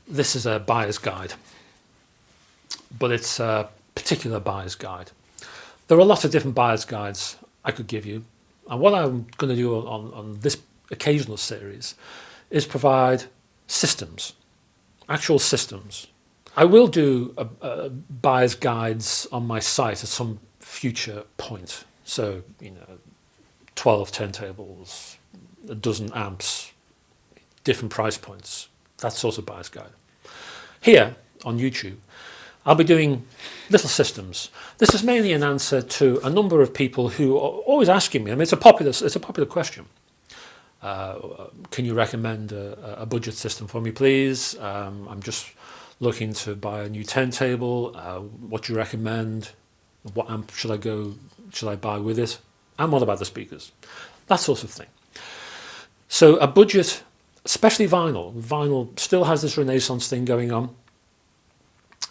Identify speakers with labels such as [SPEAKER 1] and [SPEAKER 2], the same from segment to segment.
[SPEAKER 1] This is a buyer's guide, but it's a particular buyer's guide. There are a lot of different buyer's guides I could give you, and what I'm going to do on this occasional series is provide systems, actual systems. I will do a buyer's guides on my site at some future point. So, 12 turntables, a dozen amps, different price points, that sort of buyer's guide. Here on YouTube, I'll be doing little systems. This is mainly an answer to a number of people who are always asking me. I mean, it's a popular question. Can you recommend a budget system for me, please? I'm just looking to buy a new turntable. What do you recommend? What amp should I buy with it? And what about the speakers? That sort of thing. So a budget, especially vinyl. Vinyl still has this renaissance thing going on.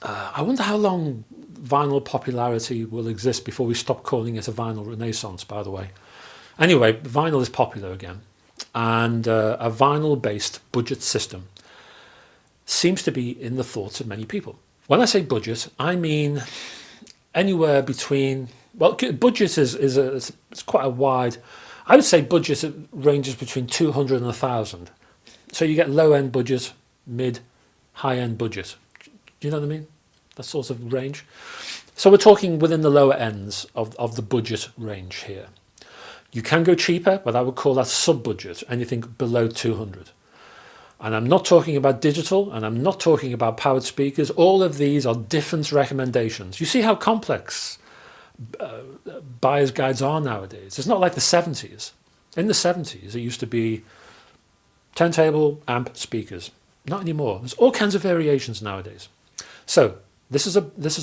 [SPEAKER 1] I wonder how long vinyl popularity will exist before we stop calling it a vinyl renaissance, by the way. Anyway, vinyl is popular again. And a vinyl-based budget system seems to be in the thoughts of many people. When I say budget, I mean anywhere between, well, budget is quite a wide, I would say budget ranges between 200 and 1,000. So you get low-end budget, mid, high-end budget. Do you know what I mean? That sort of range. So we're talking within the lower ends of the budget range here. You can go cheaper, but I would call that sub-budget, anything below 200. And I'm not talking about digital, and I'm not talking about powered speakers. All of these are different recommendations. You see how complex buyer's guides are nowadays. It's not like the 70s. In the 70s, it used to be turntable, amp, speakers. Not anymore. There's all kinds of variations nowadays. So this is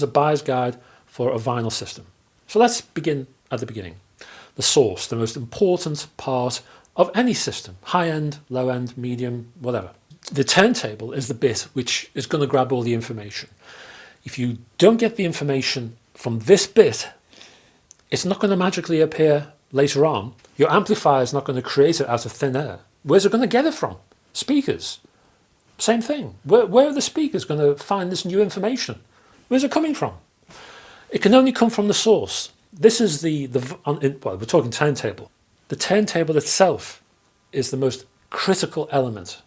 [SPEAKER 1] a buyer's guide for a vinyl system. So let's begin at the beginning. The source, the most important part of any system, high-end, low-end, medium, whatever. The turntable is the bit which is going to grab all the information. If you don't get the information from this bit, it's not going to magically appear later on. Your amplifier is not going to create it out of thin air. Where's it going to get it from? Speakers. Same thing. Where are the speakers going to find this new information? Where's it coming from? It can only come from the source. This is well, we're talking turntable. The turntable itself is the most critical element.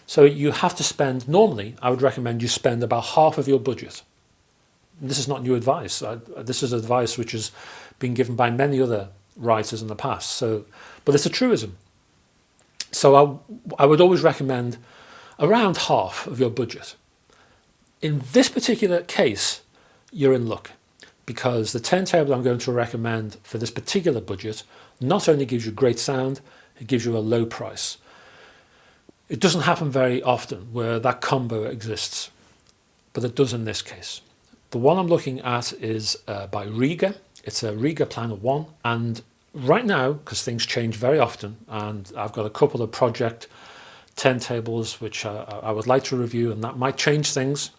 [SPEAKER 1] So you have to spend, normally, I would recommend you spend about half of your budget. This is not new advice. This is advice which has been given by many other writers in the past. But it's a truism. So I would always recommend around half of your budget. In this particular case, you're in luck, because the turntable I'm going to recommend for this particular budget not only gives you great sound, it gives you a low price. It doesn't happen very often where that combo exists, but it does in this case. The one I'm looking at is by Riga. It's a Riga Planner 1, and right now, because things change very often, and I've got a couple of project turntables which I would like to review, and that might change things,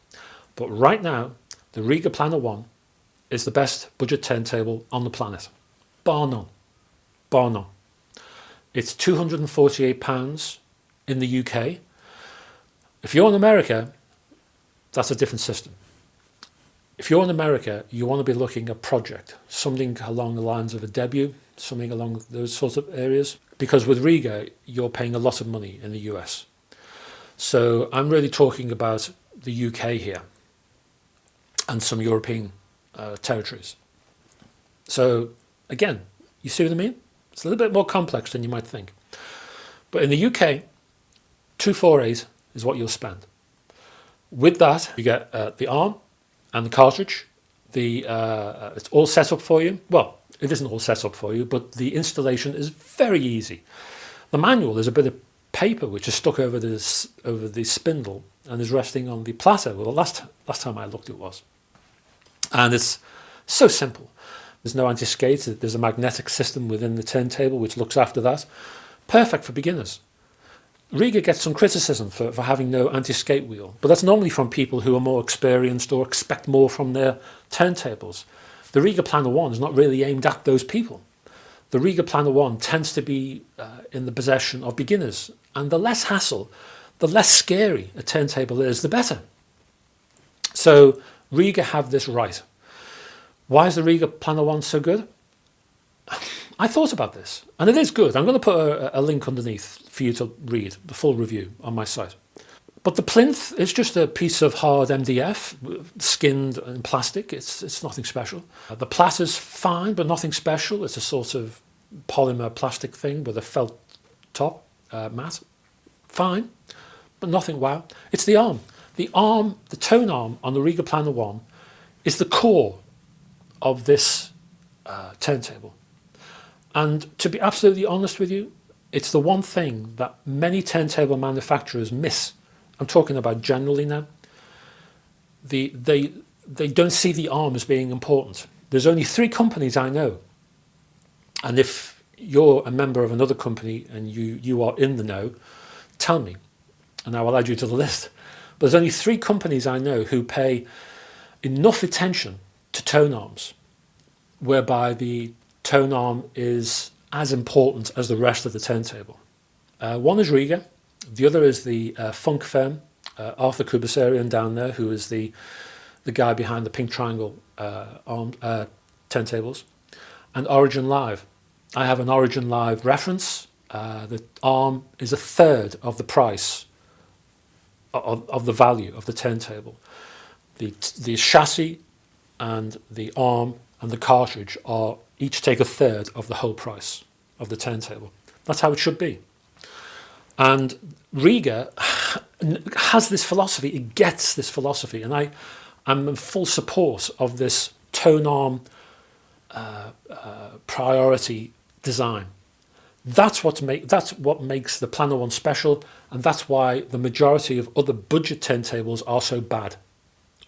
[SPEAKER 1] but right now the Riga Planner 1 is the best budget turntable on the planet, bar none, bar none. It's £248 in the UK. If you're in America, that's a different system. If you're in America, you want to be looking at project, something along the lines of a debut, something along those sorts of areas, because with Riga, you're paying a lot of money in the US. So I'm really talking about the UK here and some European territories. So again, you see what I mean? It's a little bit more complex than you might think. But in the UK, 248 is what you'll spend. With that, you get the arm and the cartridge. It's all set up for you. Well, it isn't all set up for you, but the installation is very easy. The manual is a bit of paper which is stuck over the spindle and is resting on the platter. Well, the last time I looked, it was. And it's so simple. There's no anti-skate. There's a magnetic system within the turntable which looks after that. Perfect for beginners. Riga gets some criticism for having no anti-skate wheel, but that's normally from people who are more experienced or expect more from their turntables. The Riga Planner 1 is not really aimed at those people. The Riga Planner 1 tends to be in the possession of beginners, and the less hassle, the less scary a turntable is, the better. So Riga have this right. Why is the Riga Planner 1 so good? I thought about this, and it is good. I'm going to put a link underneath for you to read the full review on my site. But the plinth is just a piece of hard MDF, skinned in plastic. It's nothing special. The platter's fine, but nothing special. It's a sort of polymer plastic thing with a felt top, mat. Fine, but nothing wow. It's the arm. The tone arm on the Riga Planner 1 is the core of this turntable. And to be absolutely honest with you, it's the one thing that many turntable manufacturers miss. I'm talking about generally now. They don't see the arm as being important. There's only 3 companies I know. And if you're a member of another company and you are in the know, tell me, and I will add you to the list. But there's only 3 companies I know who pay enough attention to tone arms, whereby the tone arm is as important as the rest of the turntable. One is Riga, the other is the funk firm, Arthur Kubasarian down there, who is the guy behind the Pink Triangle turntables, and Origin Live. I have an Origin Live reference. The arm is a third of the price of the value of the turntable. The chassis and the arm and the cartridge each take a third of the whole price of the turntable. That's how it should be. And Riga has this philosophy, it gets this philosophy, and I'm in full support of this tone arm priority design. That's what makes the Planner 1 special, and that's why the majority of other budget turntables are so bad,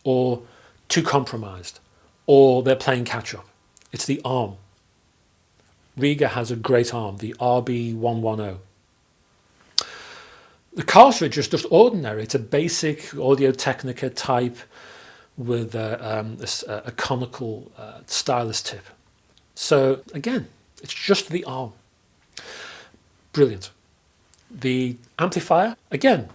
[SPEAKER 1] or too compromised, or they're playing catch up. It's the arm. Riga has a great arm, the RB110. The cartridge is just ordinary. It's a basic Audio-Technica type with a conical stylus tip. So again, it's just the arm. Brilliant. The amplifier, again,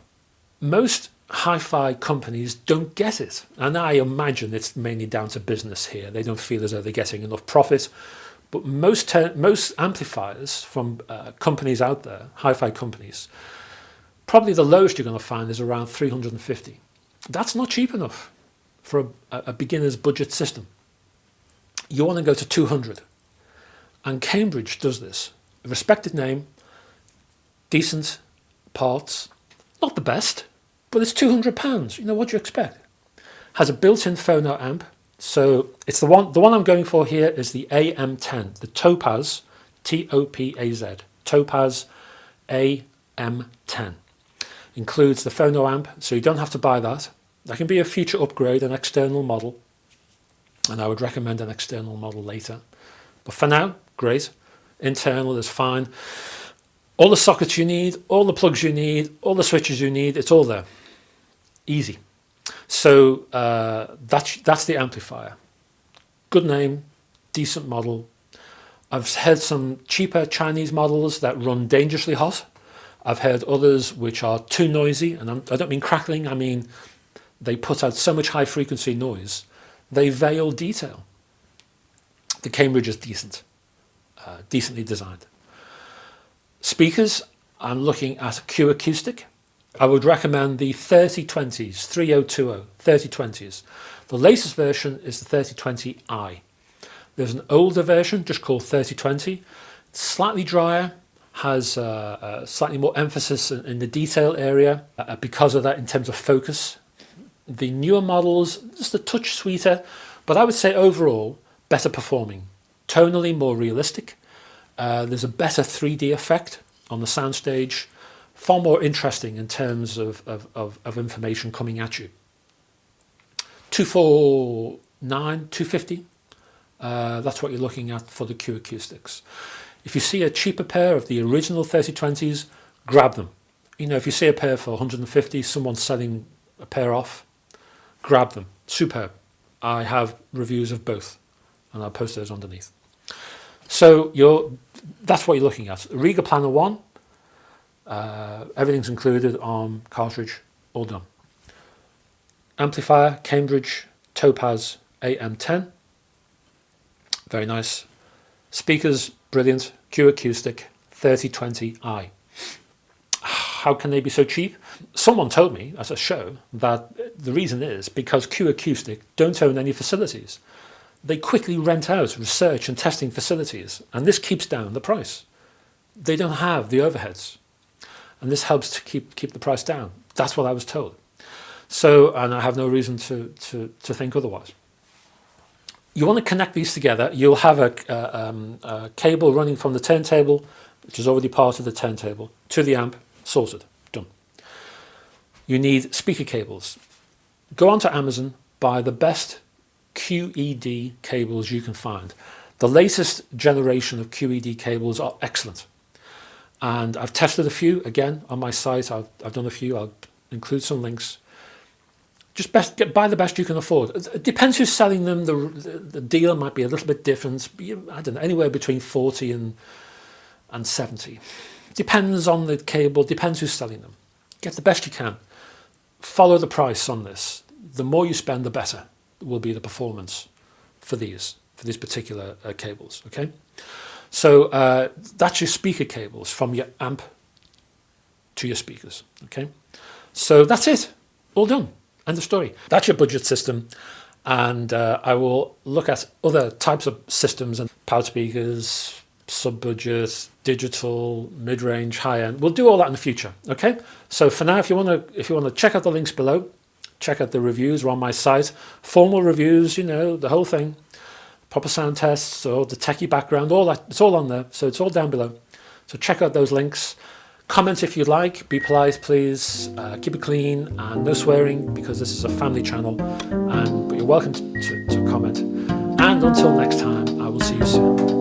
[SPEAKER 1] most hi-fi companies don't get it. And I imagine it's mainly down to business here. They don't feel as though they're getting enough profit. But most amplifiers from companies out there, hi-fi companies, probably the lowest you're going to find is around 350. That's not cheap enough for a beginner's budget system. You want to go to 200. And Cambridge does this. A respected name, decent parts, not the best, but it's £200. You know, what do you expect? Has a built-in phono amp. So it's the one I'm going for here is the AM10, the Topaz, T-O-P-A-Z, Topaz AM10. Includes the phono amp, so you don't have to buy that. That can be a future upgrade, an external model, and I would recommend an external model later. But for now, great. Internal is fine. All the sockets you need, all the plugs you need, all the switches you need, it's all there. Easy. So that's the amplifier. Good name, decent model. I've heard some cheaper Chinese models that run dangerously hot. I've heard others which are too noisy, and I don't mean crackling, I mean they put out so much high frequency noise, they veil detail. The Cambridge is decent, decently designed. Speakers, I'm looking at a Q Acoustic. I would recommend the 3020s, 3020, 3020s. The latest version is the 3020i. There's an older version just called 3020. It's slightly drier, has slightly more emphasis in the detail area because of that in terms of focus. The newer models, just a touch sweeter, but I would say overall better performing. Tonally more realistic. There's a better 3D effect on the soundstage. Far more interesting in terms of information coming at you. 249, 250. That's what you're looking at for the Q Acoustics. If you see a cheaper pair of the original 3020s, grab them. You know, if you see a pair for 150, someone's selling a pair off, grab them. Superb. I have reviews of both, and I'll post those underneath. So that's what you're looking at. Riga Planner 1, Everything's included on cartridge, all done. Amplifier, Cambridge Topaz AM10. Very nice. Speakers, brilliant. Q Acoustic 3020i. How can they be so cheap? Someone told me at a show that the reason is because Q Acoustic don't own any facilities. They quickly rent out research and testing facilities, and this keeps down the price. They don't have the overheads, and this helps to keep the price down. That's what I was told. So, and I have no reason to think otherwise. You want to connect these together. You'll have a cable running from the turntable, which is already part of the turntable, to the amp, sorted, done. You need speaker cables. Go onto Amazon, buy the best QED cables you can find. The latest generation of QED cables are excellent. And I've tested a few, again, on my site. I've done a few. I'll include some links. Just buy the best you can afford. It depends who's selling them. The deal might be a little bit different. I don't know, anywhere between 40 and 70. Depends on the cable, depends who's selling them. Get the best you can. Follow the price on this. The more you spend, the better will be the performance for these particular cables, okay? So that's your speaker cables from your amp to your speakers, okay? So that's it, all done. End of story. That's your budget system, and I will look at other types of systems and powered speakers, sub-budget, digital, mid-range, high-end. We'll do all that in the future. Okay. So for now, if you want to check out the links below, check out the reviews are on my site. Formal reviews, you know, the whole thing, proper sound tests, or the techie background, all that. It's all on there. So it's all down below. So check out those links. Comment if you'd like. Be polite, please. Keep it clean and no swearing, because this is a family channel. But you're welcome to comment. And until next time, I will see you soon.